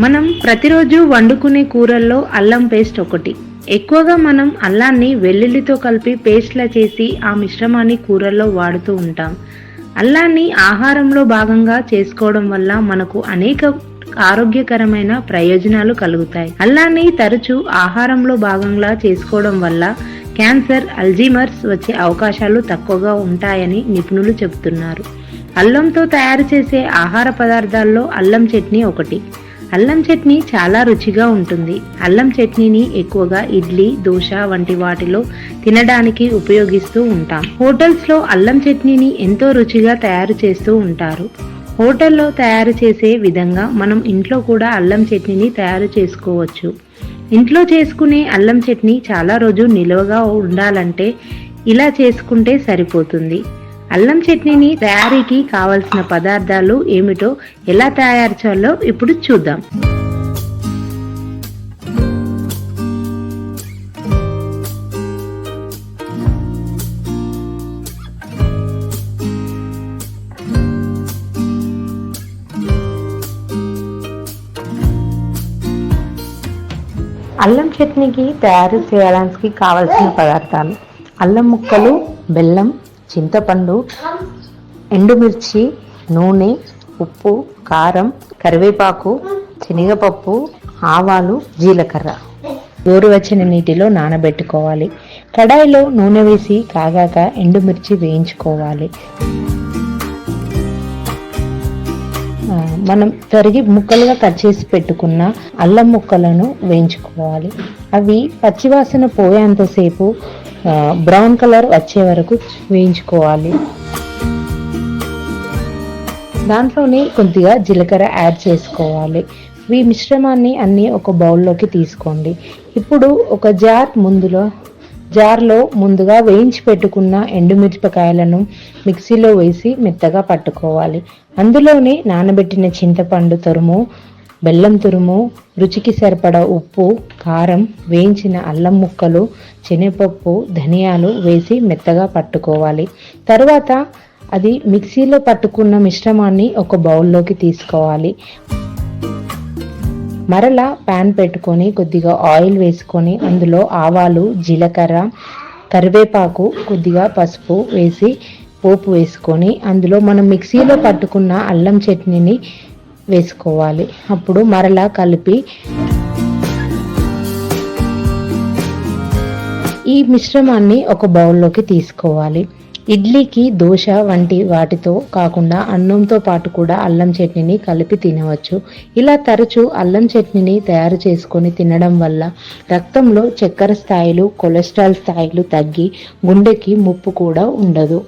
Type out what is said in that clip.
మనం ప్రతిరోజు వండుకునే కూరల్లో అల్లం పేస్ట్ ఒకటి. ఎక్కువగా మనం అల్లాన్ని వెల్లుల్లితో కలిపి పేస్ట్లా చేసి ఆ మిశ్రమాన్ని కూరల్లో వాడుతూ ఉంటాం. అల్లాన్ని ఆహారంలో భాగంగా చేసుకోవడం వల్ల మనకు అనేక ఆరోగ్యకరమైన ప్రయోజనాలు కలుగుతాయి. అల్లాన్ని తరచూ ఆహారంలో భాగంగా చేసుకోవడం వల్ల క్యాన్సర్, అల్జీమర్స్ వచ్చే అవకాశాలు తక్కువగా ఉంటాయని నిపుణులు చెబుతున్నారు. అల్లంతో తయారు చేసే ఆహార పదార్థాల్లో అల్లం చట్నీ ఒకటి. అల్లం చట్నీ చాలా రుచిగా ఉంటుంది. అల్లం చట్నీని ఎక్కువగా ఇడ్లీ, దోశ వంటి వాటిలో తినడానికి ఉపయోగిస్తూ ఉంటాం. హోటల్స్లో అల్లం చట్నీని ఎంతో రుచిగా తయారు చేస్తూ ఉంటారు. హోటల్లో తయారు చేసే విధంగా మనం ఇంట్లో కూడా అల్లం చట్నీని తయారు చేసుకోవచ్చు. ఇంట్లో చేసుకునే అల్లం చట్నీ చాలా రోజు నిలువగా ఉండాలంటే ఇలా చేసుకుంటే సరిపోతుంది. అల్లం చట్నీని తయారీకి కావలసిన పదార్థాలు ఏమిటో, ఎలా తయారు చేయాలో ఇప్పుడు చూద్దాం. అల్లం చట్నీకి తయారు చేయడానికి కావలసిన పదార్థాలు: అల్లం ముక్కలు, బెల్లం, చింతపండు, ఎండుమిర్చి, నూనె, ఉప్పు, కారం, కరివేపాకు, శనగపప్పు, ఆవాలు, జీలకర్ర. గోరువెచ్చని నీటిలో నానబెట్టుకోవాలి. కడాయిలో నూనె వేసి కాగాక ఎండుమిర్చి వేయించుకోవాలి. మనం తరిగి ముక్కలుగా కట్ చేసి పెట్టుకున్న అల్లం ముక్కలను వేయించుకోవాలి. అవి పచ్చివాసన పోయేంతసేపు బ్రౌన్ కలర్ వచ్చే వరకు వేయించుకోవాలి. దాంట్లోనే కొద్దిగా జీలకర్ర యాడ్ చేసుకోవాలి. ఈ మిశ్రమాన్ని అన్ని ఒక బౌల్లోకి తీసుకోండి. ఇప్పుడు ఒక జార్లో ముందుగా వేయించి పెట్టుకున్న ఎండుమిరపకాయలను మిక్సీలో వేసి మెత్తగా పట్టుకోవాలి. అందులోనే నానబెట్టిన చింతపండు తురుము, బెల్లం తురుము, రుచికి సరిపడా ఉప్పు, కారం, వేయించిన అల్లం ముక్కలు, శనగపప్పు, ధనియాలు వేసి మెత్తగా పట్టుకోవాలి. తర్వాత అది మిక్సీలో పట్టుకున్న మిశ్రమాన్ని ఒక బౌల్లోకి తీసుకోవాలి. మరలా ప్యాన్ పెట్టుకొని కొద్దిగా ఆయిల్ వేసుకొని అందులో ఆవాలు, జీలకర్ర, కరివేపాకు, కొద్దిగా పసుపు వేసి పోపు వేసుకొని అందులో మనం మిక్సీలో పట్టుకున్న అల్లం చట్నీని వేసుకోవాలి. అప్పుడు మరలా కలిపి ఈ మిశ్రమాన్ని ఒక బౌల్లోకి తీసుకోవాలి. ఇడ్లీకి, దోశ వంటి వాటితో కాకుండా అన్నంతో పాటు కూడా అల్లం చట్నీని కలిపి తినవచ్చు. ఇలా తరచూ అల్లం చట్నీని తయారు చేసుకొని తినడం వల్ల రక్తంలో చక్కెర స్థాయిలు, కొలెస్ట్రాల్ స్థాయిలు తగ్గి గుండెకి ముప్పు కూడా ఉండదు.